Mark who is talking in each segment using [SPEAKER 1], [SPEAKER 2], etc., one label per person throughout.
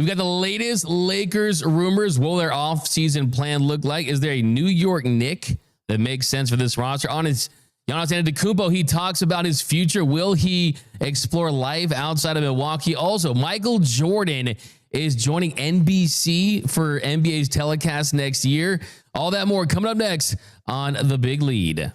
[SPEAKER 1] got the latest Lakers rumors. What will their offseason plan look like? Is there a New York Knick that makes sense for this roster? On his Giannis Antetokounmpo, he talks about his future. Will he explore life outside of Milwaukee? Also, Michael Jordan is joining NBC for NBA's telecast next year. All that more coming up next on The Big Lead.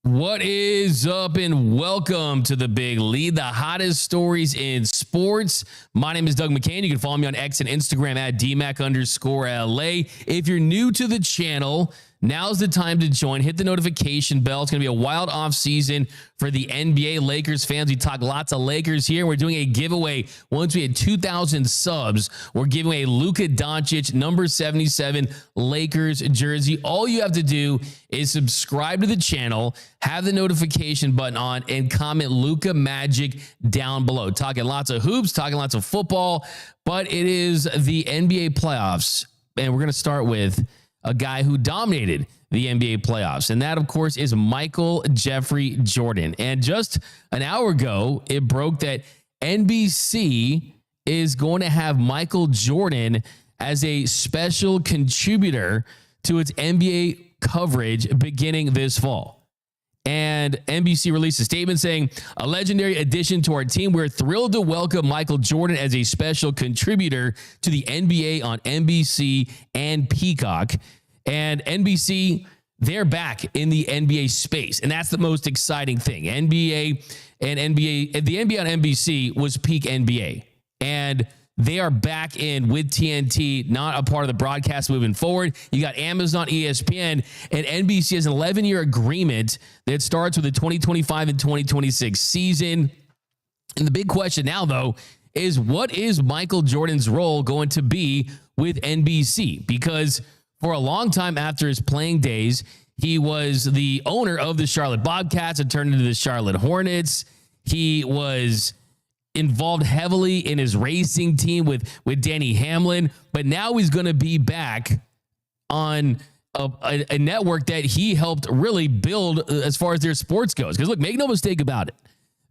[SPEAKER 1] What is up, and welcome to The Big Lead, the hottest stories in sports. My name is Doug McKain. You can follow me on X and Instagram at DMac_LA. If you're new to the channel, now's the time to join. Hit the notification bell. It's going to be a wild off season for the NBA. Lakers fans, we talk lots of Lakers here. We're doing a giveaway. Once we hit 2,000 subs, we're giving away a Luka Doncic number 77 Lakers jersey. All you have to do is subscribe to the channel, have the notification button on, and comment Luka Magic down below. Talking lots of hoops, talking lots of football, but it is the NBA playoffs, and we're going to start with a guy who dominated the NBA playoffs. And that, of course, is Michael Jeffrey Jordan. And just an hour ago, it broke that NBC is going to have Michael Jordan as a special contributor to its NBA coverage beginning this fall. And NBC released a statement saying, a legendary addition to our team. We're thrilled to welcome Michael Jordan as a special contributor to the NBA on NBC and Peacock. And NBC, they're back in the NBA space. And that's the most exciting thing. The NBA on NBC was peak NBA. And they are back in with TNT, not a part of the broadcast moving forward. You got Amazon, ESPN, and NBC has an 11-year agreement that starts with the 2025 and 2026 season. And the big question now, though, is what is Michael Jordan's role going to be with NBC? Because for a long time after his playing days, he was the owner of the Charlotte Bobcats. It turned into the Charlotte Hornets. He was involved heavily in his racing team with Danny Hamlin, but now he's going to be back on a network that he helped really build as far as their sports goes. Because look, make no mistake about it,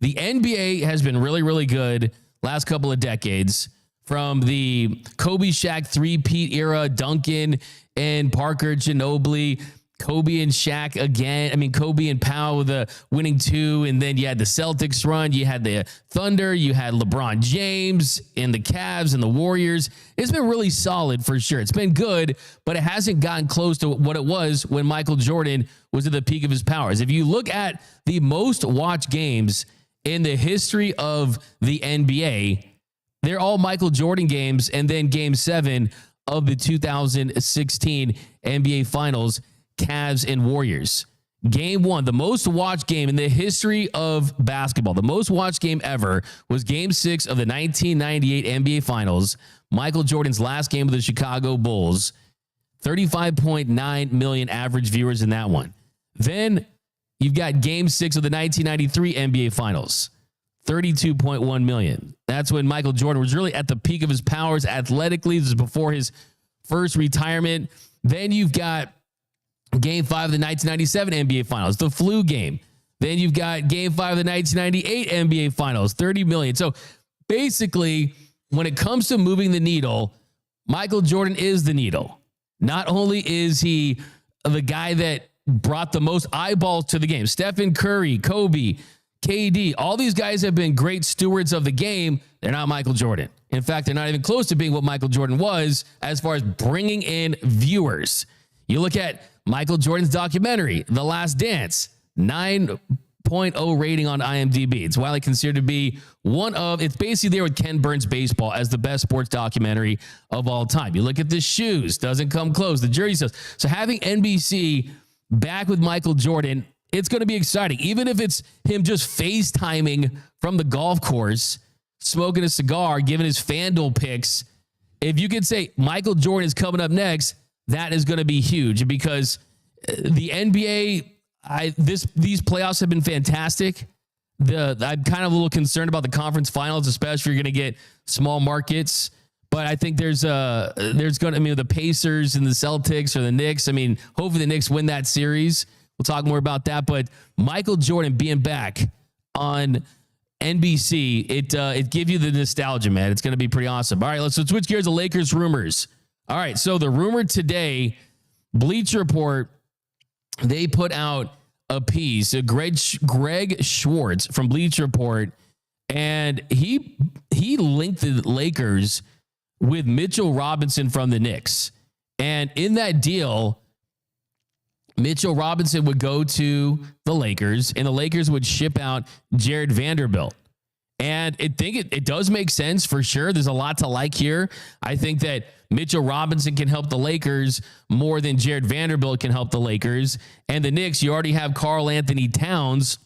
[SPEAKER 1] the NBA has been really, really good last couple of decades. From the Kobe Shaq three-peat era, Duncan and Parker Ginobili, Kobe and Shaq again. I mean, Kobe and Powell with the winning two, and then you had the Celtics run. You had the Thunder. You had LeBron James and the Cavs and the Warriors. It's been really solid for sure. It's been good, but it hasn't gotten close to what it was when Michael Jordan was at the peak of his powers. If you look at the most watched games in the history of the NBA, they're all Michael Jordan games, and then Game 7 of the 2016 NBA Finals, Cavs and Warriors. Game 1, the most watched game in the history of basketball, the most watched game ever, was Game 6 of the 1998 NBA Finals, Michael Jordan's last game with the Chicago Bulls. 35.9 million average viewers in that one. Then you've got Game 6 of the 1993 NBA Finals. 32.1 million. That's when Michael Jordan was really at the peak of his powers athletically. This is before his first retirement. Then you've got Game 5 of the 1997 NBA Finals, the flu game. Then you've got Game 5 of the 1998 NBA Finals, 30 million. So basically, when it comes to moving the needle, Michael Jordan is the needle. Not only is he the guy that brought the most eyeballs to the game, Stephen Curry, Kobe, KD, all these guys have been great stewards of the game. They're not Michael Jordan. In fact, they're not even close to being what Michael Jordan was as far as bringing in viewers. You look at Michael Jordan's documentary, The Last Dance, 9.0 rating on IMDb. It's widely considered to be it's basically there with Ken Burns' Baseball as the best sports documentary of all time. You look at the shoes, doesn't come close. The jersey says. So having NBC back with Michael Jordan, it's going to be exciting. Even if it's him just FaceTiming from the golf course, smoking a cigar, giving his FanDuel picks. If you could say Michael Jordan is coming up next, that is going to be huge because the NBA, these playoffs have been fantastic. I'm kind of a little concerned about the conference finals, especially if you're going to get small markets. But I think there's going to, the Pacers and the Celtics or the Knicks. I mean, hopefully the Knicks win that series. We'll talk more about that. But Michael Jordan being back on NBC, it gives you the nostalgia, man. It's going to be pretty awesome. All right, let's switch gears to Lakers rumors. All right, so the rumor today, Bleacher Report, they put out a piece, Greg Schwartz from Bleacher Report, and he linked the Lakers with Mitchell Robinson from the Knicks. And in that deal, Mitchell Robinson would go to the Lakers, and the Lakers would ship out Jared Vanderbilt. And it does make sense for sure. There's a lot to like here. I think that Mitchell Robinson can help the Lakers more than Jared Vanderbilt can help the Lakers. And the Knicks, you already have Karl Anthony Towns.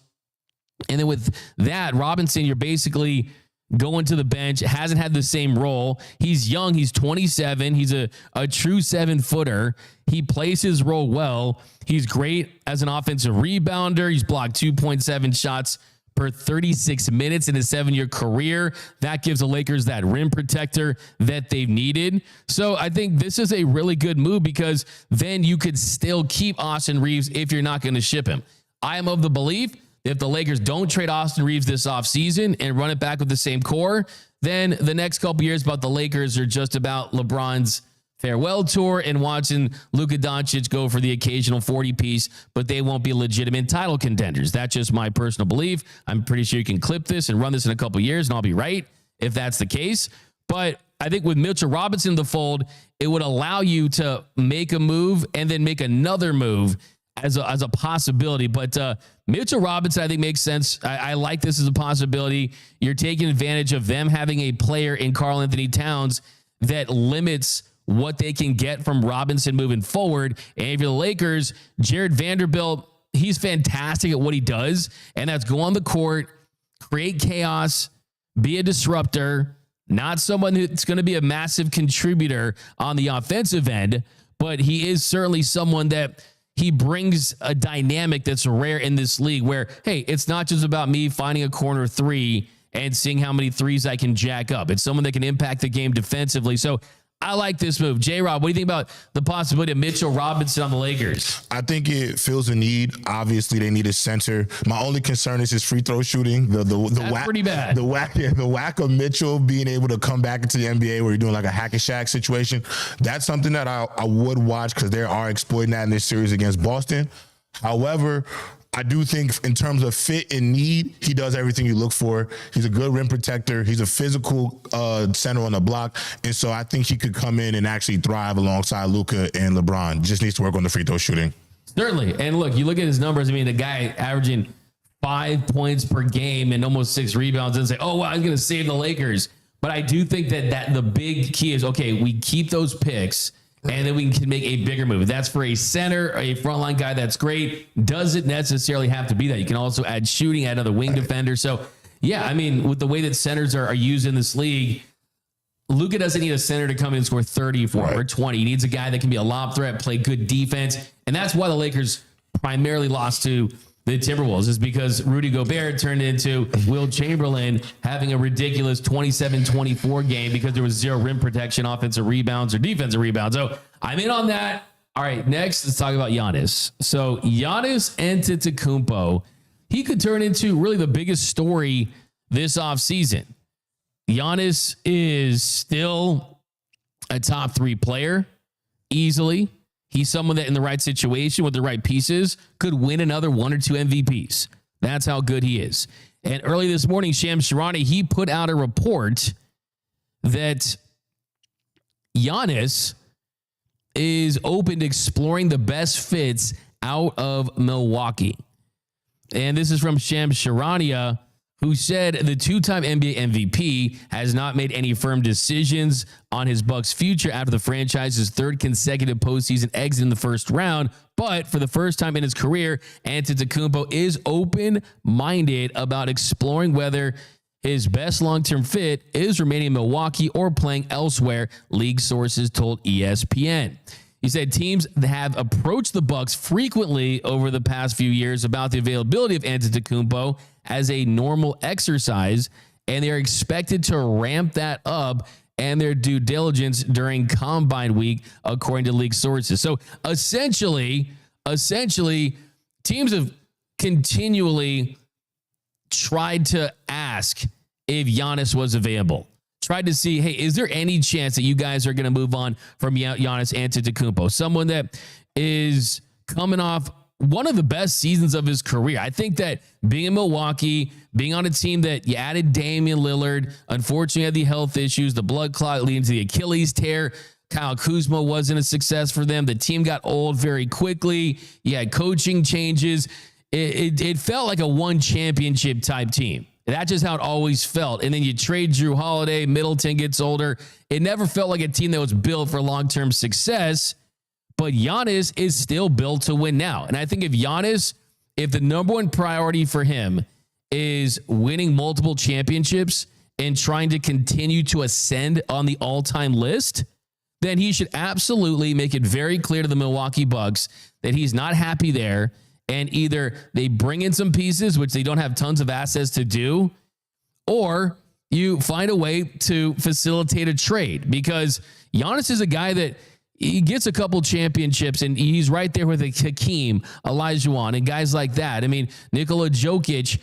[SPEAKER 1] And then with that, Robinson, you're basically going to the bench, hasn't had the same role. He's young. He's 27. He's a true 7-footer. He plays his role well. He's great as an offensive rebounder. He's blocked 2.7 shots per 36 minutes in his 7-year career. That gives the Lakers that rim protector that they've needed. So I think this is a really good move because then you could still keep Austin Reeves if you're not going to ship him. I am of the belief if the Lakers don't trade Austin Reeves this offseason and run it back with the same core, then the next couple years about the Lakers are just about LeBron's farewell tour and watching Luka Doncic go for the occasional 40-piece, but they won't be legitimate title contenders. That's just my personal belief. I'm pretty sure you can clip this and run this in a couple years, and I'll be right if that's the case. But I think with Mitchell Robinson in the fold, it would allow you to make a move and then make another move as a possibility. But Mitchell Robinson, I think, makes sense. I like this as a possibility. You're taking advantage of them having a player in Karl Anthony Towns that limits what they can get from Robinson moving forward. And if you're the Lakers, Jared Vanderbilt, he's fantastic at what he does, and that's go on the court, create chaos, be a disruptor, not someone who's going to be a massive contributor on the offensive end, but he is certainly someone that he brings a dynamic that's rare in this league where, hey, it's not just about me finding a corner three and seeing how many threes I can jack up. It's someone that can impact the game defensively. So I like this move. J-Rob, what do you think about the possibility of Mitchell Robinson on the Lakers?
[SPEAKER 2] I think it fills a need. Obviously, they need a center. My only concern is his free throw shooting. That's whack,
[SPEAKER 1] pretty bad.
[SPEAKER 2] The whack of Mitchell being able to come back into the NBA where you're doing like a hack and shack situation. That's something that I would watch because they are exploiting that in this series against Boston. However, I do think in terms of fit and need, he does everything you look for. He's a good rim protector. He's a physical center on the block. And so I think he could come in and actually thrive alongside Luka and LeBron. Just needs to work on the free throw shooting.
[SPEAKER 1] Certainly. And look, you look at his numbers. I mean, the guy averaging 5 points per game and almost 6 rebounds and say, oh, wow, he's going to save the Lakers. But I do think that the big key is, okay, we keep those picks and then we can make a bigger move. That's for a center, a frontline guy. That's great. Doesn't necessarily have to be that. You can also add shooting, add another wing defender. So, yeah, I mean, with the way that centers are used in this league, Luka doesn't need a center to come in and score 34 or 20. He needs a guy that can be a lob threat, play good defense. And that's why the Lakers primarily lost to the Timberwolves, is because Rudy Gobert turned into Will Chamberlain having a ridiculous 27-24 game because there was zero rim protection, offensive rebounds, or defensive rebounds. So I'm in on that. All right, next, let's talk about Giannis. So Giannis Antetokounmpo, he could turn into really the biggest story this offseason. Giannis is still a top 3 player, easily. He's someone that in the right situation with the right pieces could win another 1 or 2 MVPs. That's how good he is. And early this morning, Shams Charania, he put out a report that Giannis is open to exploring the best fits out of Milwaukee. And this is from Shams Charania, who said the 2-time NBA MVP has not made any firm decisions on his Bucks' future after the franchise's 3rd consecutive postseason exit in the first round. But for the first time in his career, Antetokounmpo is open-minded about exploring whether his best long-term fit is remaining in Milwaukee or playing elsewhere, league sources told ESPN. He said teams have approached the Bucks frequently over the past few years about the availability of Antetokounmpo as a normal exercise, and they're expected to ramp that up and their due diligence during Combine Week, according to league sources. So essentially, teams have continually tried to ask if Giannis was available. Tried to see, hey, is there any chance that you guys are going to move on from Giannis Antetokounmpo, someone that is coming off one of the best seasons of his career? I think that being in Milwaukee, being on a team that you added Damian Lillard, unfortunately had the health issues, the blood clot leading to the Achilles tear. Kyle Kuzma wasn't a success for them. The team got old very quickly. You had coaching changes. It felt like a one championship type team. That's just how it always felt. And then you trade Drew Holiday, Middleton gets older. It never felt like a team that was built for long-term success. But Giannis is still built to win now. And I think if the number one priority for him is winning multiple championships and trying to continue to ascend on the all-time list, then he should absolutely make it very clear to the Milwaukee Bucks that he's not happy there. And either they bring in some pieces, which they don't have tons of assets to do, or you find a way to facilitate a trade, because Giannis is a guy that he gets a couple championships and he's right there with a Hakeem, Olajuwon, and guys like that. I mean, Nikola Jokic,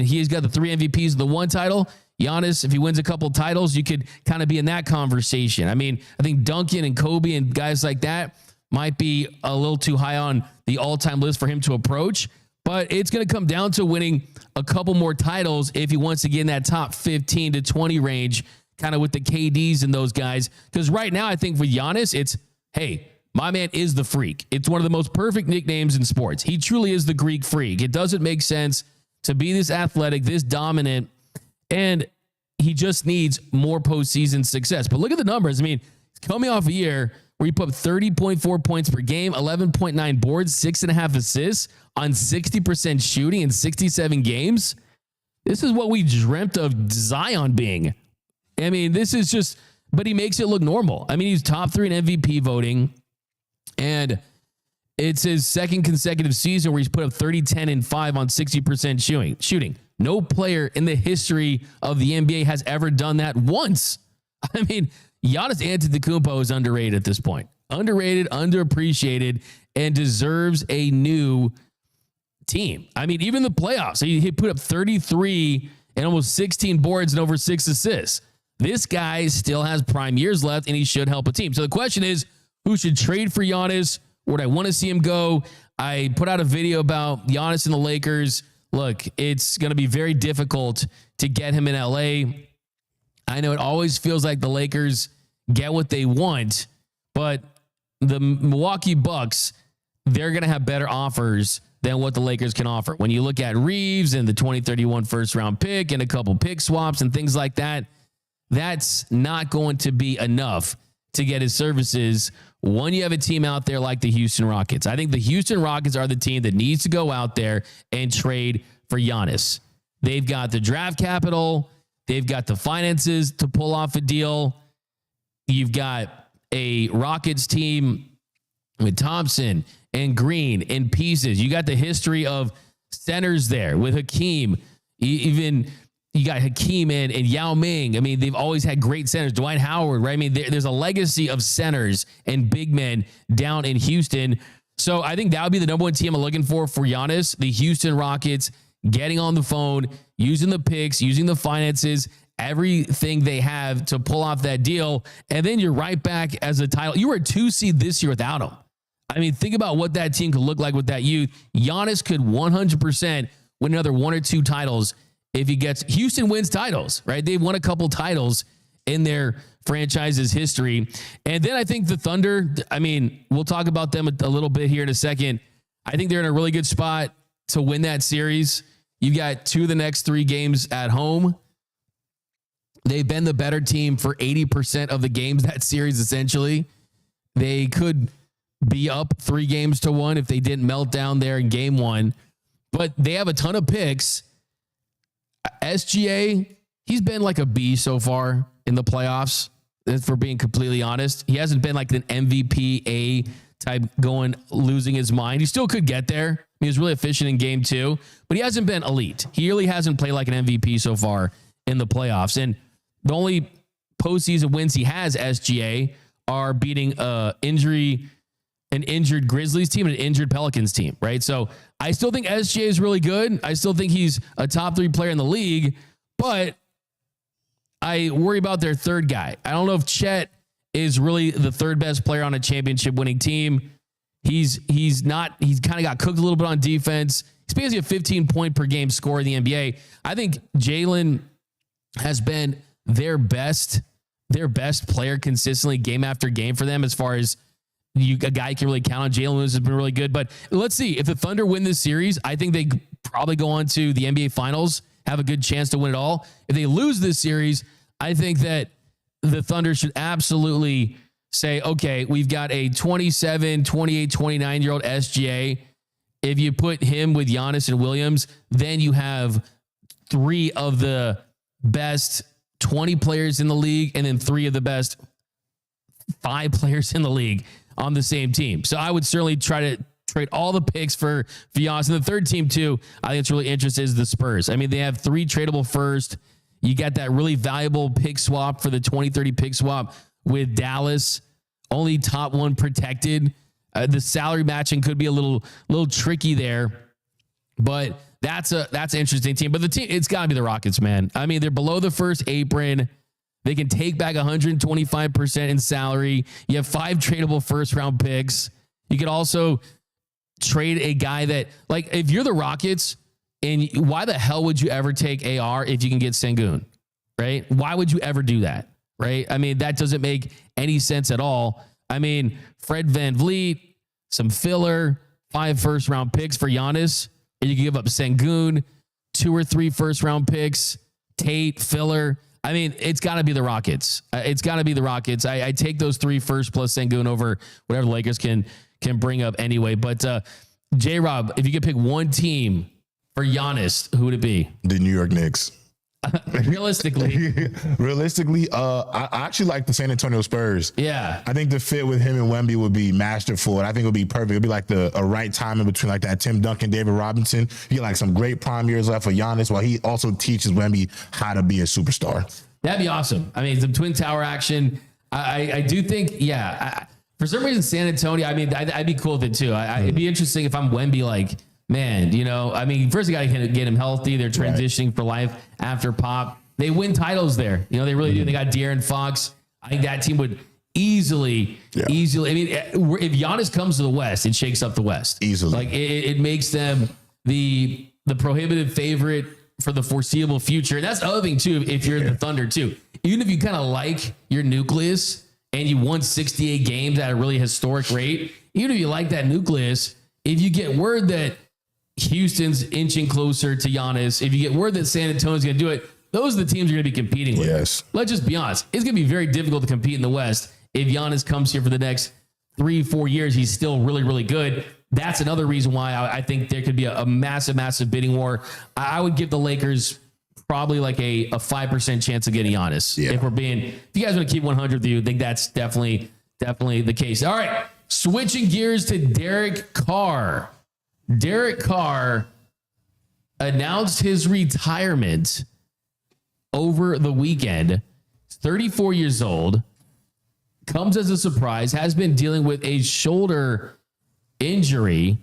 [SPEAKER 1] he's got the 3 MVPs, the one title. Giannis, if he wins a couple titles, you could kind of be in that conversation. I think Duncan and Kobe and guys like that might be a little too high on the all-time list for him to approach, but it's going to come down to winning a couple more titles if he wants to get in that top 15 to 20 range, kind of with the KDs and those guys. Because right now, I think for Giannis, it's, hey, my man is the freak. It's one of the most perfect nicknames in sports. He truly is the Greek freak. It doesn't make sense to be this athletic, this dominant, and he just needs more postseason success. But look at the numbers. He's coming off a year where he put up 30.4 points per game, 11.9 boards, 6.5 assists on 60% shooting in 67 games. This is what we dreamt of Zion being. This is just, but he makes it look normal. He's top 3 in MVP voting, and it's his second consecutive season where he's put up 30, 10, and 5 on 60% shooting. No player in the history of the NBA has ever done that once. Giannis Antetokounmpo is underrated at this point. Underrated, underappreciated, and deserves a new team. Even the playoffs, he put up 33 and almost 16 boards and over 6 assists. This guy still has prime years left, and he should help a team. So the question is, who should trade for Giannis? Where would I want to see him go? I put out a video about Giannis and the Lakers. Look, it's going to be very difficult to get him in LA. I know it always feels like the Lakers get what they want, but the Milwaukee Bucks, they're going to have better offers than what the Lakers can offer. When you look at Reeves and the 2031 first round pick and a couple pick swaps and things like that, that's not going to be enough to get his services when you have a team out there like the Houston Rockets. I think the Houston Rockets are the team that needs to go out there and trade for Giannis. They've got the draft capital. They've got the finances to pull off a deal. You've got a Rockets team with Thompson and Green and pieces. You got the history of centers there with Hakeem. Even you got Hakeem and Yao Ming. They've always had great centers. Dwight Howard, right? There's a legacy of centers and big men down in Houston. So I think that would be the number one team I'm looking for Giannis, the Houston Rockets, getting on the phone, using the picks, using the finances, everything they have to pull off that deal. And then you're right back as a title. You were a 2 seed this year without him. Think about what that team could look like with that youth. Giannis could 100% win another 1 or 2 titles if he gets. Houston wins titles, right? They've won a couple titles in their franchise's history. And then I think the Thunder, we'll talk about them a little bit here in a second. I think they're in a really good spot to win that series. You've got 2 of the next 3 games at home. They've been the better team for 80% of the games that series, essentially. They could be up 3-1 if they didn't melt down there in game 1. But they have a ton of picks. SGA, he's been like a B so far in the playoffs. if we're being completely honest. He hasn't been like an MVP A type losing his mind. He still could get there. He was really efficient in game 2, but he hasn't been elite. He really hasn't played like an MVP so far in the playoffs. And the only postseason wins he has, SGA, are beating an injured Grizzlies team and an injured Pelicans team, right? So I still think SGA is really good. I still think he's a top 3 player in the league, but I worry about their third guy. I don't know if Chet is really the third best player on a championship winning team. He's kind of got cooked a little bit on defense. He's basically a 15 point per game scorer in the NBA. I think Jalen has been their best player consistently game after game for them, as far as a guy you can really count on. Jalen Williams has been really good. But let's see, if the Thunder win this series, I think they probably go on to the NBA Finals, have a good chance to win it all. If they lose this series, I think that the Thunder should absolutely say, okay, we've got a 27, 28, 29-year-old SGA. If you put him with Giannis and Williams, then you have 3 of the best 20 players in the league and then 3 of the best 5 players in the league on the same team. So I would certainly try to trade all the picks for Giannis. And the third team, too, I think it's really interesting, is the Spurs. I mean, they have 3 tradable first. You got that really valuable pick swap for the 2030 pick swap with Dallas, only top 1 protected. The salary matching could be a little tricky there, but that's an interesting team. But the team, it's got to be the Rockets, man. I mean, they're below the first apron. They can take back 125% in salary. You have 5 tradable first round picks. You could also trade a guy that, like, if you're the Rockets, and why the hell would you ever take AR if you can get Sengun, right? Why would you ever do that, right? I mean, that doesn't make any sense at all. I mean, Fred VanVleet, some filler, 5 first round picks for Giannis, and you can give up Sengun, 2 or 3 first round picks, Tate, filler. I mean, it's got to be the Rockets. It's got to be the Rockets. I take those 3 first plus Sengun over whatever the Lakers can bring up anyway. But J-Rob, if you could pick one team for Giannis, who would it be?
[SPEAKER 2] The New York Knicks.
[SPEAKER 1] Realistically,
[SPEAKER 2] I actually like the San Antonio Spurs.
[SPEAKER 1] Yeah,
[SPEAKER 2] I think the fit with him and Wemby would be masterful, and I think it would be perfect. It'd be like a right time in between, like that Tim Duncan, David Robinson. You get like some great prime years left for Giannis, while he also teaches Wemby how to be a superstar.
[SPEAKER 1] That'd be awesome. I mean, some Twin Tower action. I do think, yeah. For some reason, San Antonio. I mean, I'd be cool with it too. It'd be interesting if I'm Wemby, like, man, you know, I mean, first you got to get him healthy. They're transitioning for life after Pop. They win titles there. You know, they really do. They got De'Aaron Fox. I think that team would easily. I mean, if Giannis comes to the West, it shakes up the West.
[SPEAKER 2] Easily.
[SPEAKER 1] Like it makes them the prohibitive favorite for the foreseeable future. And that's the other thing too, if you're the Thunder too. Even if you kind of like your nucleus and you won 68 games at a really historic rate, even if you like that nucleus, if you get word that Houston's inching closer to Giannis, if you get word that San Antonio's going to do it, those are the teams you're going to be competing with.
[SPEAKER 2] Yes.
[SPEAKER 1] Let's just be honest. It's going to be very difficult to compete in the West. If Giannis comes here for the next 3-4 years, he's still really, really good. That's another reason why I think there could be a massive, massive bidding war. I would give the Lakers probably like a 5% chance of getting Giannis. Yeah. If you guys want to keep 100 with you, I think that's definitely the case. All right. Switching gears to Derek Carr. Derek Carr announced his retirement over the weekend. 34 years old. Comes as a surprise. Has been dealing with a shoulder injury.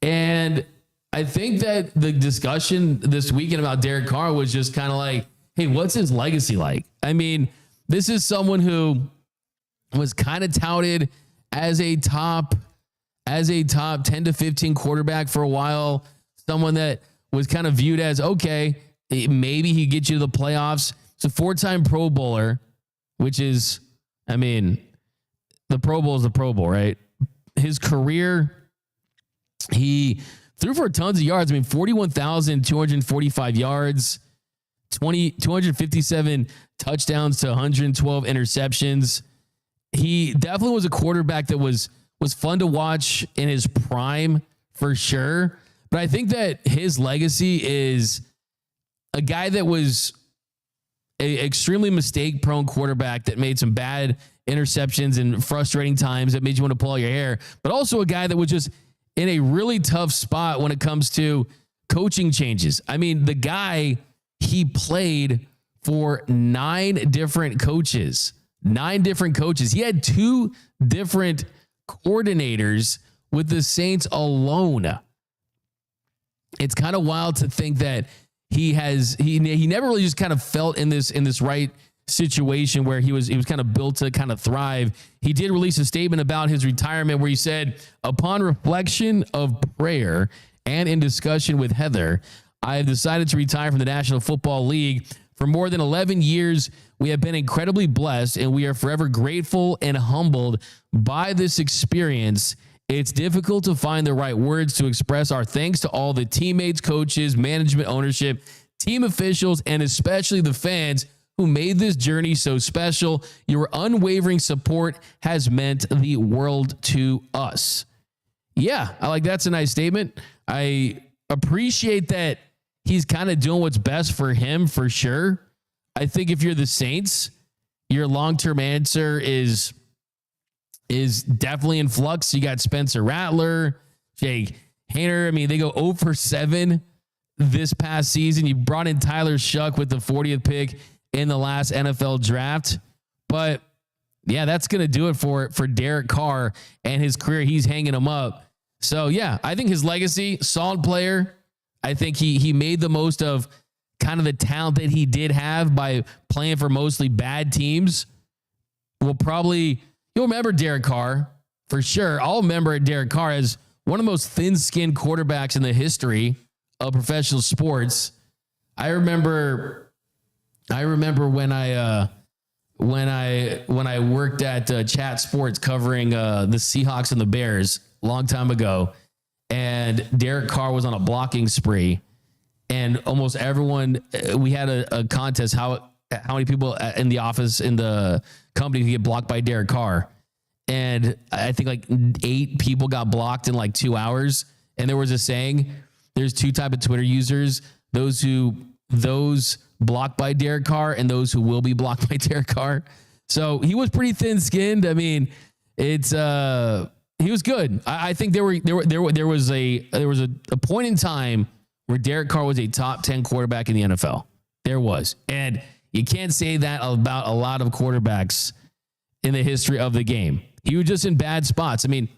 [SPEAKER 1] And I think that the discussion this weekend about Derek Carr was just kind of like, hey, what's his legacy like? I mean, this is someone who was kind of touted as a top 10 to 15 quarterback for a while. Someone that was kind of viewed as, okay, maybe he gets you to the playoffs. It's a 4-time Pro Bowler, which is, I mean, the Pro Bowl is the Pro Bowl, right? His career, he threw for tons of yards. I mean, 41,245 yards, 257 touchdowns to 112 interceptions. He definitely was a quarterback that was fun to watch in his prime for sure. But I think that his legacy is a guy that was a extremely mistake-prone quarterback that made some bad interceptions and frustrating times that made you want to pull out your hair, but also a guy that was just in a really tough spot when it comes to coaching changes. I mean, the guy, he played for 9 different coaches. 9 different coaches. He had 2 different coordinators with the Saints alone. It's kind of wild to think that he never really just kind of felt in this right situation where he was kind of built to kind of thrive. He did release a statement about his retirement where he said, upon reflection of prayer and in discussion with Heather, I have decided to retire from the National Football League. For more than 11 years, we have been incredibly blessed, and we are forever grateful and humbled by this experience. It's difficult to find the right words to express our thanks to all the teammates, coaches, management, ownership, team officials, and especially the fans who made this journey so special. Your unwavering support has meant the world to us. Yeah, that's a nice statement. I appreciate that he's kind of doing what's best for him, for sure. I think if you're the Saints, your long-term answer is definitely in flux. You got Spencer Rattler, Jake Haener. I mean, they go 0 for 7 this past season. You brought in Tyler Shuck with the 40th pick in the last NFL draft. But yeah, that's going to do it for Derek Carr and his career. He's hanging him up. So yeah, I think his legacy, solid player. I think he made the most of kind of the talent that he did have by playing for mostly bad teams. You'll remember Derek Carr for sure. I'll remember Derek Carr as one of the most thin-skinned quarterbacks in the history of professional sports. I remember when I worked at Chat Sports covering the Seahawks and the Bears a long time ago, and Derek Carr was on a blocking spree, and almost everyone, we had a contest how many people in the office in the company could get blocked by Derek Carr, and I think 8 people got blocked in 2 hours. And there was a saying: there's 2 types of Twitter users, those blocked by Derek Carr and those who will be blocked by Derek Carr. So he was pretty thin-skinned. I mean, he was good. I think there was a point in time where Derek Carr was a top 10 quarterback in the NFL. There was. And you can't say that about a lot of quarterbacks in the history of the game. He was just in bad spots. I mean,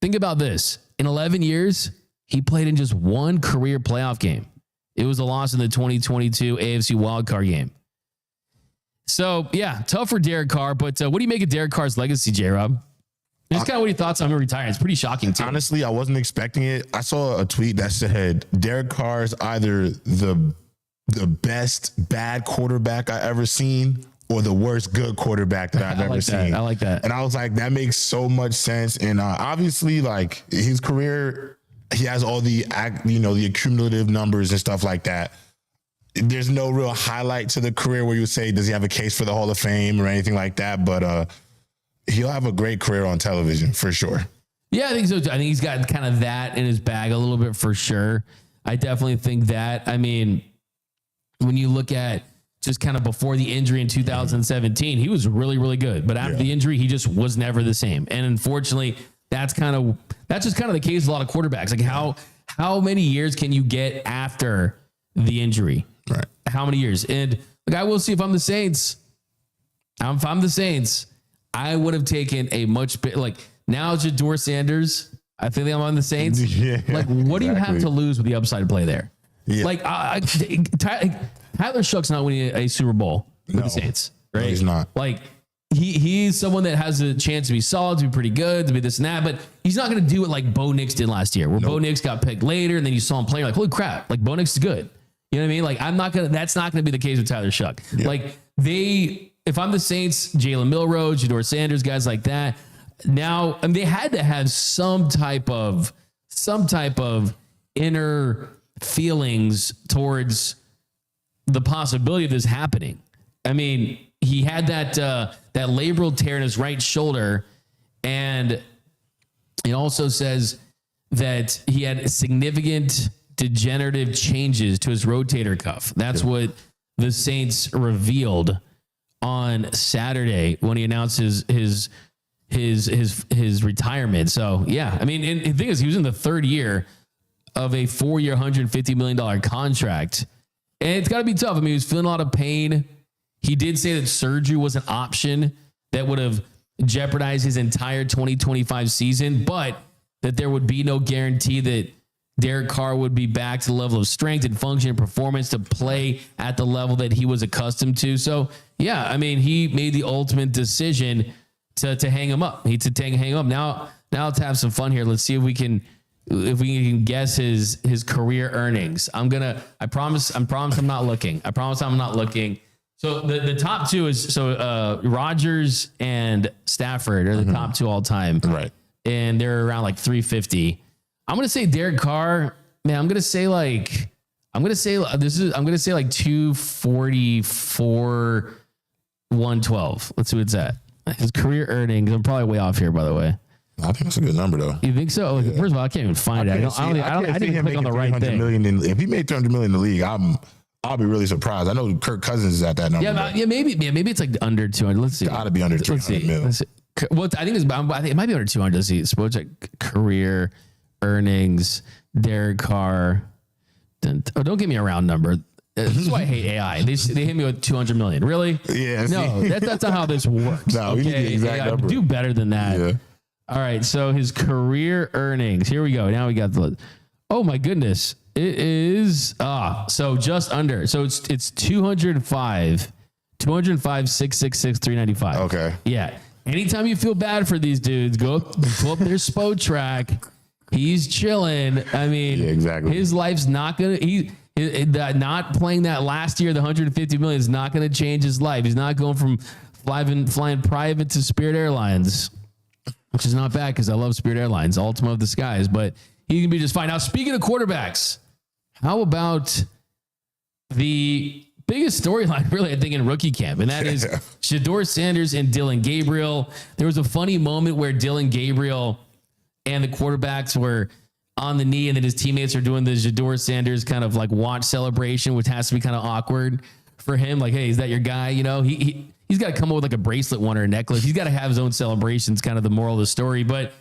[SPEAKER 1] think about this. In 11 years, he played in just 1 career playoff game. It was a loss in the 2022 AFC wildcard game. So, yeah, tough for Derek Carr. But what do you make of Derek Carr's legacy, J-Rob? Just kind of what he thought on him retiring. It's pretty shocking, too.
[SPEAKER 2] Honestly, I wasn't expecting it. I saw a tweet that said Derek Carr's either the best bad quarterback I ever seen or the worst good quarterback that I've ever seen.
[SPEAKER 1] I like that.
[SPEAKER 2] And I was like, that makes so much sense. And obviously, his career, he has all the accumulative numbers and stuff like that. There's no real highlight to the career where you would say, does he have a case for the Hall of Fame or anything like that? But he'll have a great career on television for sure.
[SPEAKER 1] Yeah, I think so too. I think he's got kind of that in his bag a little bit for sure. I definitely think that. I mean, when you look at just kind of before the injury in 2017, he was really, really good. But after the injury, he just was never the same. And unfortunately, that's just kind of the case with a lot of quarterbacks. How many years can you get after the injury?
[SPEAKER 2] Right.
[SPEAKER 1] How many years? And I will see if I'm the Saints. If I'm the Saints, I would have taken a much bit now it's Jador Sanders. I think I'm on the Saints.
[SPEAKER 2] Yeah,
[SPEAKER 1] what do you have to lose with the upside play there?
[SPEAKER 2] Yeah.
[SPEAKER 1] Tyler Shuck's not winning a Super Bowl with the Saints, right?
[SPEAKER 2] No, he's not.
[SPEAKER 1] He's someone that has a chance to be solid, to be pretty good, to be this and that, but he's not going to do it like Bo Nix did last year, where Bo Nix got picked later and then you saw him play, holy crap, Bo Nix is good. You know what I mean? That's not going to be the case with Tyler Shuck. Yeah. If I'm the Saints, Jalen Milroe, Jador Sanders, guys like that, now, they had to have some type of inner feelings towards the possibility of this happening. I mean, he had that labral tear in his right shoulder, and it also says that he had significant degenerative changes to his rotator cuff. That's what the Saints revealed on Saturday when he announced his retirement. So yeah, I mean, and the thing is, he was in the third year of a 4-year, $150 million contract, and it's got to be tough. I mean, he was feeling a lot of pain. He did say that surgery was an option that would have jeopardized his entire 2025 season, but that there would be no guarantee that Derek Carr would be back to the level of strength and function and performance to play at the level that he was accustomed to. So yeah, I mean, he made the ultimate decision to hang him up. Hang him up. Now let's have some fun here. Let's see if we can guess his career earnings. I promise I'm not looking. So the top two is Rodgers and Stafford are the top two all time.
[SPEAKER 2] Right.
[SPEAKER 1] And they're around like 350. I'm going to say Derek Carr, man, I'm going to say like 244, 112. Let's see what it's at. His career earnings. I'm probably way off here, by the way.
[SPEAKER 2] I think that's a good number, though.
[SPEAKER 1] You think so? Yeah. First of all, I can't even find it. I didn't click on the right thing.
[SPEAKER 2] If he made $300 million in the league, I'll be really surprised. I know Kirk Cousins is at that number.
[SPEAKER 1] Maybe it's like under 200. Let's see.
[SPEAKER 2] Got to be under 300 million.
[SPEAKER 1] Well, I think it might be under 200. Let's see. Suppose like career earnings, Derek Carr. Don't give me a round number. This is why I hate AI. They hit me with 200 million. Really?
[SPEAKER 2] Yeah.
[SPEAKER 1] No, that's not how this works.
[SPEAKER 2] No, we need the exact number.
[SPEAKER 1] Do better than that.
[SPEAKER 2] Yeah.
[SPEAKER 1] All right. So his career earnings. Here we go. Now we got the. Oh my goodness! It is so just under. So it's 205, 666, 395.
[SPEAKER 2] Okay.
[SPEAKER 1] Yeah. Anytime you feel bad for these dudes, go up their SPO track. He's chilling. I mean,
[SPEAKER 2] yeah, exactly.
[SPEAKER 1] His life's not gonna. Not playing that last year, the 150 million is not going to change his life. He's not going from flying private to Spirit Airlines, which is not bad because I love Spirit Airlines, ultimate of the skies. But he can be just fine. Now, speaking of quarterbacks, how about the biggest storyline, really, I think, in rookie camp, and that is Shedeur Sanders and Dylan Gabriel. There was a funny moment where Dylan Gabriel and the quarterbacks were on the knee, and then his teammates are doing the Shedeur Sanders kind of like watch celebration, which has to be kind of awkward for him. Like, hey, is that your guy? You know, he's got to come up with like a bracelet one or a necklace. He's got to have his own celebrations, kind of the moral of the story. But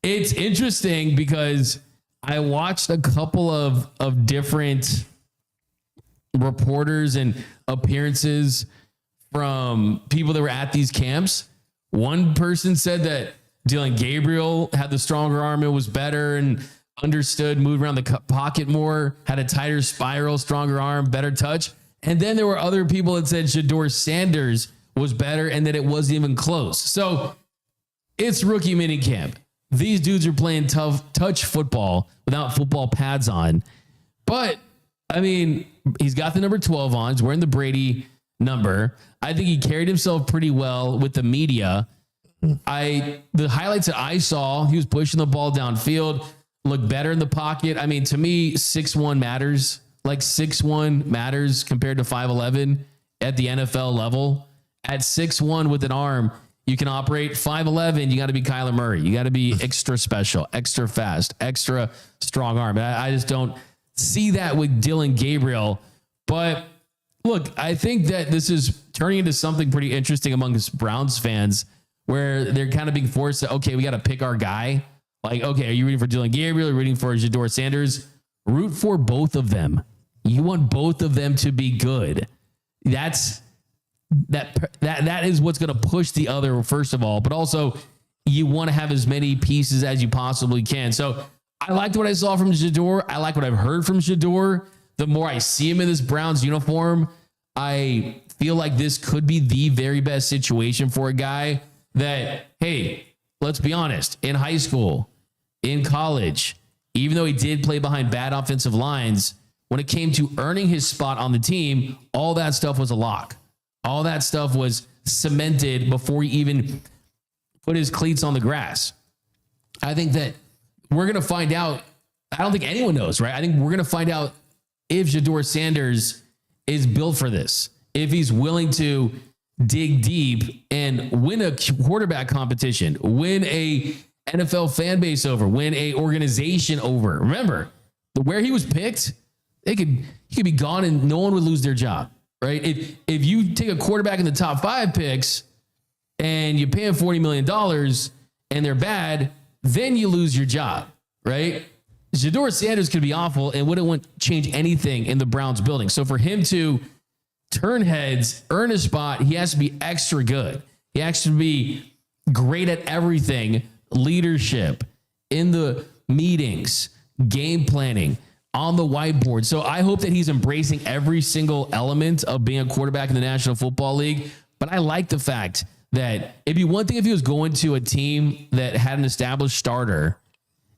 [SPEAKER 1] it's interesting because I watched a couple of different reporters and appearances from people that were at these camps. One person said that Dylan Gabriel had the stronger arm, it was better, and understood, moved around the pocket more, had a tighter spiral, stronger arm, better touch. And then there were other people that said Shedeur Sanders was better and that it wasn't even close. So it's rookie minicamp. These dudes are playing tough touch football without football pads on. But, I mean, he's got the number 12 on. He's wearing the Brady number. I think he carried himself pretty well with the media. The highlights that I saw, he was pushing the ball downfield, looked better in the pocket. I mean, to me, 6'1" matters. Like 6'1" matters compared to 5'11" at the NFL level. At 6'1" with an arm, you can operate. 5'11", you got to be Kyler Murray. You got to be extra special, extra fast, extra strong arm. I just don't see that with Dylan Gabriel. But look, I think that this is turning into something pretty interesting amongst Browns fans, where they're kind of being forced to, okay, we got to pick our guy. Like, okay, are you rooting for Dylan Gabriel? Are you rooting for Shedeur Sanders? Root for both of them. You want both of them to be good. That is what's going to push the other, first of all, but also you want to have as many pieces as you possibly can. So I liked what I saw from Shedeur. I like what I've heard from Shedeur. The more I see him in this Browns uniform, I feel like this could be the very best situation for a guy that, hey, let's be honest, in high school, in college, even though he did play behind bad offensive lines, when it came to earning his spot on the team, all that stuff was a lock. All that stuff was cemented before he even put his cleats on the grass. I think that we're going to find out. I don't think anyone knows, right? I think we're going to find out if Shedeur Sanders is built for this, if he's willing to dig deep and win a quarterback competition, win a NFL fan base over, win a organization over. Remember, where he was picked, he could be gone and no one would lose their job. right? If you take a quarterback in the top 5 picks and you pay him $40 million and they're bad, then you lose your job, right? Shedeur Sanders could be awful and wouldn't change anything in the Browns building. So for him to turn heads, earn a spot, he has to be extra good. He has to be great at everything, leadership, in the meetings, game planning, on the whiteboard. So I hope that he's embracing every single element of being a quarterback in the National Football League. But I like the fact that it'd be one thing if he was going to a team that had an established starter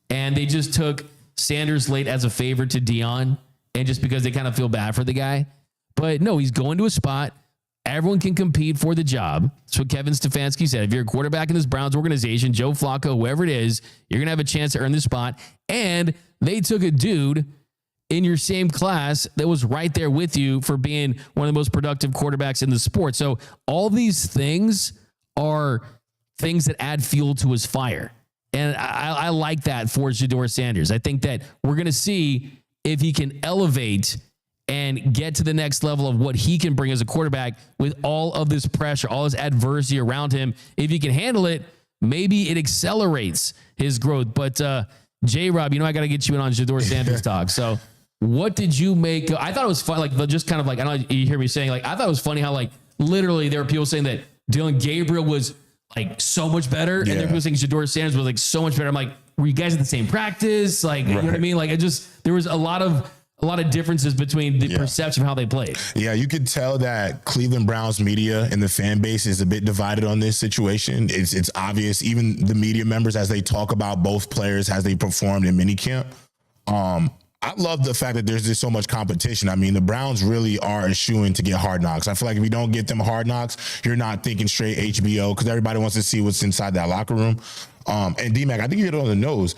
[SPEAKER 1] and they just took Sanders late as a favorite to Dion, and just because they kind of feel bad for the guy. But no, he's going to a spot. Everyone can compete for the job. That's what Kevin Stefanski said. If you're a quarterback in this Browns organization, Joe Flacco, whoever it is, you're going to have a chance to earn the spot. And they took a dude in your same class that was right there with you for being one of the most productive quarterbacks in the sport. So all these things are things that add fuel to his fire. And I like that for Shedeur Sanders. I think that we're going to see if he can elevate and get to the next level of what he can bring as a quarterback with all of this pressure, all this adversity around him. If he can handle it, maybe it accelerates his growth. But J-Rob, I got to get you in on Shedeur Sanders talk. So what did you make? I thought it was fun. Like, just kind of like, I don't know, you hear me saying, like, I thought it was funny how, like, literally there were people saying that Dylan Gabriel was like so much better. And there were people saying Shedeur Sanders was like so much better. I'm like, were you guys at the same practice? Like, you know what I mean? Like, there was a lot of differences between the perception of how they played. Yeah,
[SPEAKER 2] you could tell that Cleveland Browns media and the fan base is a bit divided on this situation. It's obvious, even the media members, as they talk about both players as they performed in minicamp. I love the fact that there's just so much competition. I mean, the Browns really are a shoo-in to get Hard Knocks. I feel like if you don't get them Hard Knocks, you're not thinking straight HBO, because everybody wants to see what's inside that locker room. And D-Mac, I think you hit it on the nose.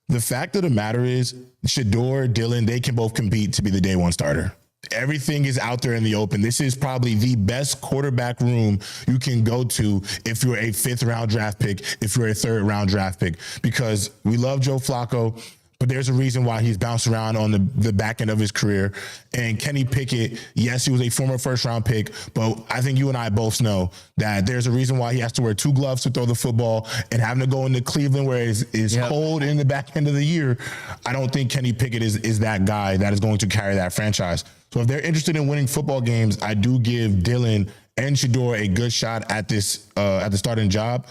[SPEAKER 2] The fact of the matter is, Shedeur, Dylan, they can both compete to be the day one starter. Everything is out there in the open. This is probably the best quarterback room you can go to if you're a 5th round draft pick, if you're a 3rd round draft pick, because we love Joe Flacco, but there's a reason why he's bounced around on the back end of his career. And Kenny Pickett, yes, he was a former 1st round pick, but I think you and I both know that there's a reason why he has to wear 2 gloves to throw the football, and having to go into Cleveland where it's cold in the back end of the year. I don't think Kenny Pickett is that guy that is going to carry that franchise. So if they're interested in winning football games, I do give Dylan and Shedeur a good shot at this at the starting job.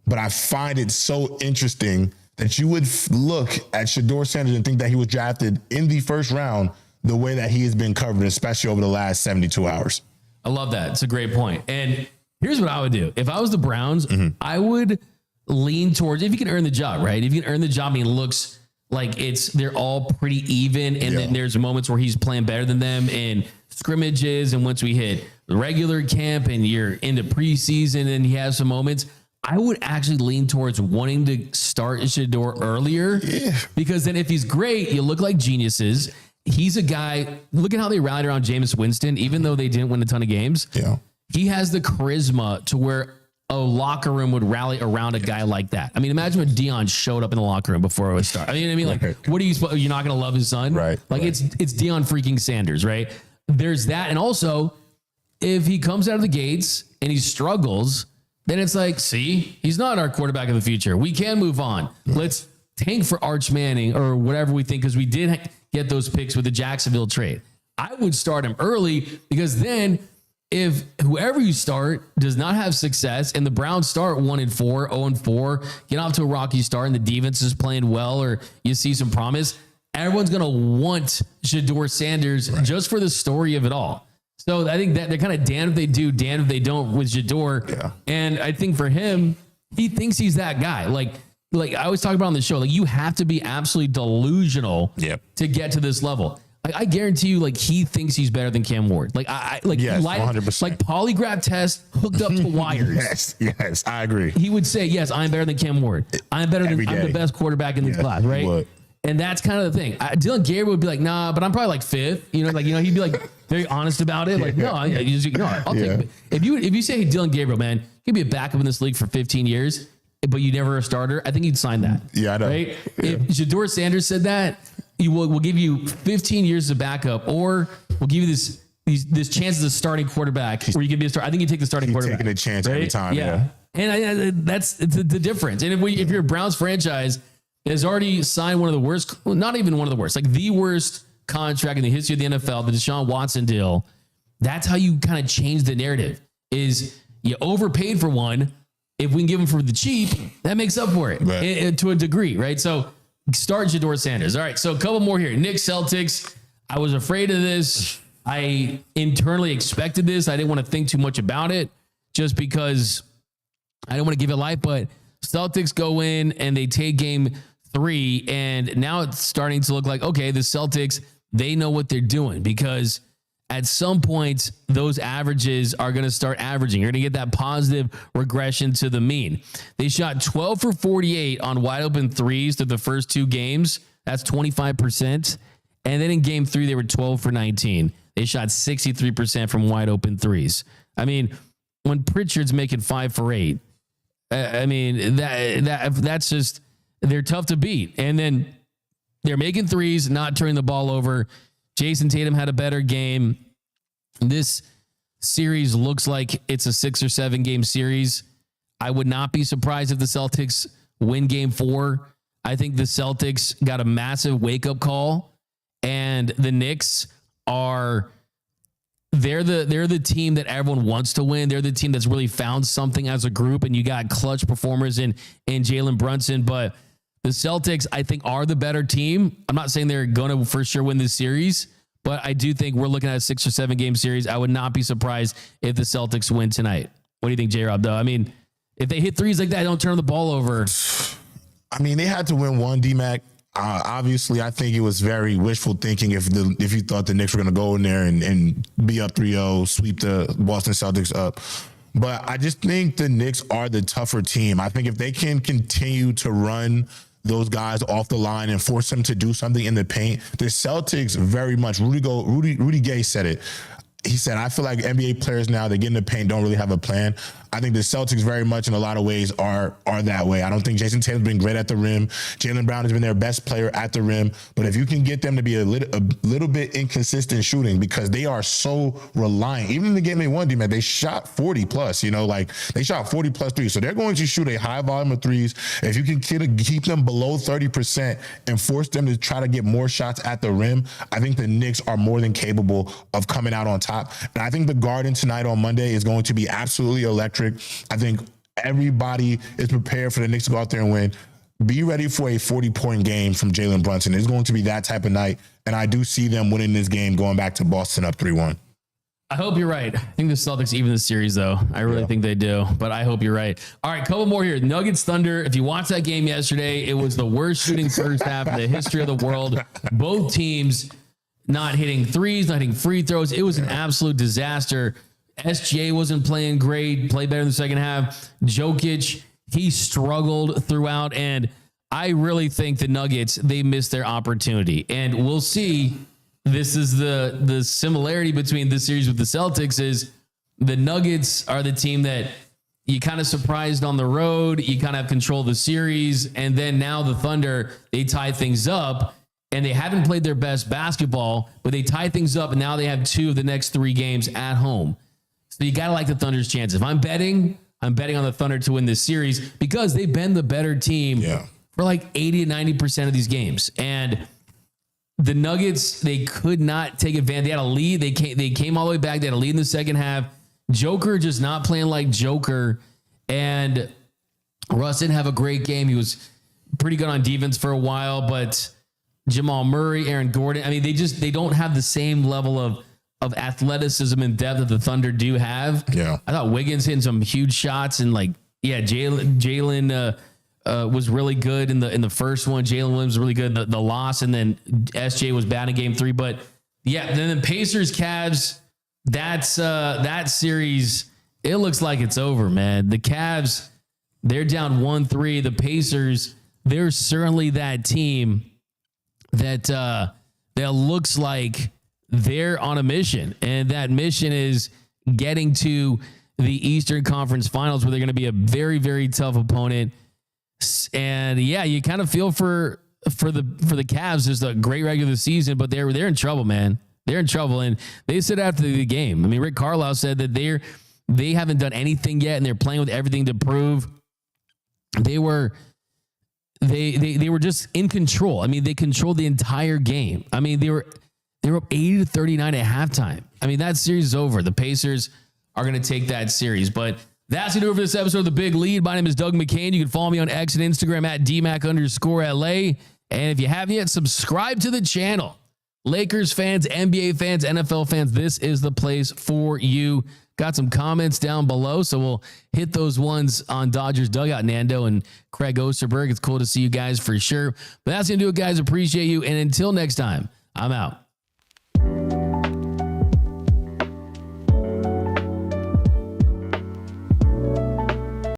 [SPEAKER 2] But I find it so interesting that you would look at Shedeur Sanders and think that he was drafted in the 1st round the way that he has been covered, especially over the last 72 hours.
[SPEAKER 1] I love that. It's a great point. And here's what I would do. If I was the Browns, I would lean towards, if you can earn the job, right? If you can earn the job, it looks like they're all pretty even. And then there's moments where he's playing better than them in scrimmages. And once we hit the regular camp and you're into preseason and he has some moments, I would actually lean towards wanting to start Shedeur earlier, because then if he's great, you look like geniuses. He's a guy, look at how they rallied around Jameis Winston, even though they didn't win a ton of games. Yeah, he has the charisma to where a locker room would rally around a guy like that. I mean, imagine when Dion showed up in the locker room before it was started. I mean, like, what are you supposed? You're not going to love his son, right? Like, it's Dion freaking Sanders, right? There's that, and also if he comes out of the gates and he struggles, then it's like, see, he's not our quarterback of the future. We can move on. Let's tank for Arch Manning or whatever we think, because we did get those picks with the Jacksonville trade. I would start him early, because then if whoever you start does not have success and the Browns start 1-4, 0-4, get off to a rocky start and the defense is playing well, or you see some promise, everyone's going to want Shedeur Sanders just for the story of it all. So I think that they're kind of damned if they do, damned if they don't with Shedeur. Yeah. And I think for him, he thinks he's that guy. Like I always talk about on the show, like, you have to be absolutely delusional to get to this level. I guarantee you, like, he thinks he's better than Cam Ward. Like, yes, 100%. Like, polygraph test hooked up to wires.
[SPEAKER 2] yes, I agree.
[SPEAKER 1] He would say, yes, I'm better than Cam Ward. I'm the best quarterback in this class, right? And that's kind of the thing. Dylan Gabriel would be like, nah, but I'm probably like 5th. He'd be like very honest about it. Like, no, I'll take it. If you say, hey, Dylan Gabriel, man, you can be a backup in this league for 15 years, but you never a starter, I think he'd sign that. Yeah, I know. Right? Yeah. If Shedeur Sanders said that, we'll give you 15 years as a backup, or we'll give you this this chance as a starting quarterback where you can be a starter. I think you take the starting quarterback.
[SPEAKER 2] Taking a chance every time.
[SPEAKER 1] Yeah. And it's the difference. And if you're a Browns franchise that has already signed one of the worst, not even one of the worst, like the worst contract in the history of the NFL, the Deshaun Watson deal, that's how you kind of change the narrative is you overpaid for one. If we can give him for the cheap, that makes up for it to a degree, right? So start Jador Sanders. All right, so a couple more here. Knicks, Celtics. I was afraid of this. I internally expected this. I didn't want to think too much about it just because I didn't want to give it life. But Celtics go in and they take game 3, and now it's starting to look like, okay, the Celtics, they know what they're doing because at some point, those averages are going to start averaging. You're going to get that positive regression to the mean. They shot 12 for 48 on wide open threes through the first 2 games. That's 25%. And then in game 3, they were 12 for 19. They shot 63% from wide open threes. I mean, when Pritchard's making 5 for 8, I mean, that's just, they're tough to beat. And then they're making threes, not turning the ball over. Jason Tatum had a better game. This series looks like it's a 6 or 7 game series. I would not be surprised if the Celtics win game 4. I think the Celtics got a massive wake-up call, and the Knicks they're the team that everyone wants to win. They're the team that's really found something as a group, and you got clutch performers in Jalen Brunson, but the Celtics, I think, are the better team. I'm not saying they're going to for sure win this series, but I do think we're looking at a 6 or 7 game series. I would not be surprised if the Celtics win tonight. What do you think, J-Rob, though? I mean, if they hit threes like that, don't turn the ball over.
[SPEAKER 2] I mean, they had to win one, D-Mac. Obviously, I think it was very wishful thinking if you thought the Knicks were going to go in there and be up 3-0, sweep the Boston Celtics up. But I just think the Knicks are the tougher team. I think if they can continue to run those guys off the line and force them to do something in the paint, the Celtics very much, Rudy Gay said it. He said, I feel like NBA players now, they get in the paint, don't really have a plan. I think the Celtics very much in a lot of ways are that way. I don't think Jason Tatum's been great at the rim. Jaylen Brown has been their best player at the rim. But if you can get them to be a little bit inconsistent shooting because they are so reliant. Even in the game they won, D-Man, they shot 40 plus, they shot 40 plus threes. So they're going to shoot a high volume of threes. If you can keep them below 30% and force them to try to get more shots at the rim, I think the Knicks are more than capable of coming out on top. And I think the Garden tonight on Monday is going to be absolutely electric. I think everybody is prepared for the Knicks to go out there and win. Be ready for a 40-point game from Jalen Brunson. It's going to be that type of night, and I do see them winning this game, going back to Boston up 3-1.
[SPEAKER 1] I hope you're right. I think the Celtics even the series, though. I really think they do, but I hope you're right. All right, couple more here. Nuggets Thunder. If you watched that game yesterday, it was the worst shooting first half in the history of the world. Both teams not hitting threes, not hitting free throws. It was an absolute disaster. SGA wasn't playing great, played better in the second half. Jokic, he struggled throughout, and I really think the Nuggets, they missed their opportunity. And we'll see. This is the similarity between this series with the Celtics is the Nuggets are the team that you kind of surprised on the road. You kind of have control of the series. And then now the Thunder, they tie things up. And they haven't played their best basketball, but they tie things up, and now they have 2 of the next 3 games at home. So you got to like the Thunder's chances. If I'm betting on the Thunder to win this series because they've been the better team for like 80 to 90% of these games. And the Nuggets, they could not take advantage. They had a lead. They came all the way back. They had a lead in the second half. Joker just not playing like Joker. And Russ didn't have a great game. He was pretty good on defense for a while, but Jamal Murray, Aaron Gordon, I mean, they don't have the same level of athleticism and depth that the Thunder do have. Yeah. I thought Wiggins hitting some huge shots and Jalen was really good in the first one. Jalen Williams was really good in the loss, and then SJ was bad in game 3. But yeah, then the Pacers Cavs, that series, it looks like it's over, man. The Cavs, they're down 1-3. The Pacers, they're certainly that team that looks like they're on a mission, and that mission is getting to the Eastern Conference Finals, where they're going to be a very, very tough opponent. And yeah, you kind of feel for the Cavs. There's a great regular season, but they're in trouble, man. They're in trouble. And they said after the game, I mean, Rick Carlisle said that they haven't done anything yet and they're playing with everything to prove. They were just in control. I mean, they controlled the entire game. I mean, they were up 80-39 at halftime. I mean, that series is over. The Pacers are going to take that series. But that's going to do it for this episode of The Big Lead. My name is Doug McKain. You can follow me on X and Instagram at DMac_LA. And if you haven't yet, subscribe to the channel. Lakers fans, NBA fans, NFL fans, this is the place for you. Got some comments down below, so we'll hit those ones on Dodgers Dugout. Nando and Craig Osterberg. It's cool to see you guys for sure. But that's going to do it, guys. Appreciate you. And until next time, I'm out.